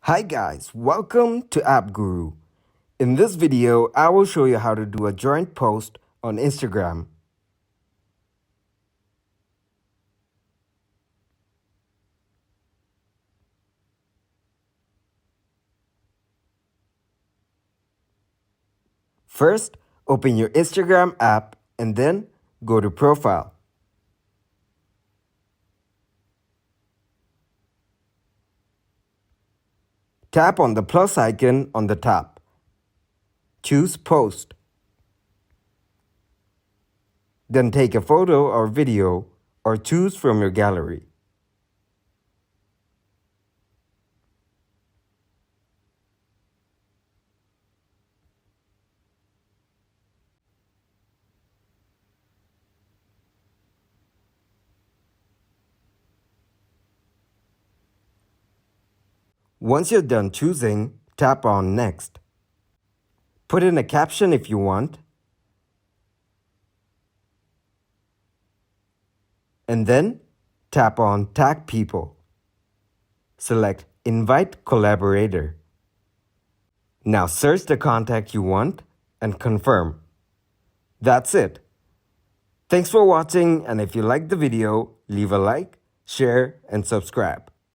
Hi guys, welcome to App Guru. In this video, I will show you how to do a joint post on Instagram. First, open your Instagram app and then go to Profile. Tap on the plus icon on the top. Choose Post. Then take a photo or video or choose from your gallery. Once you're done choosing, tap on Next. Put in a caption if you want, and then tap on Tag People. Select Invite Collaborator. Now search the contact you want and confirm. That's it. Thanks for watching, and if you liked the video, leave a like, share, and subscribe.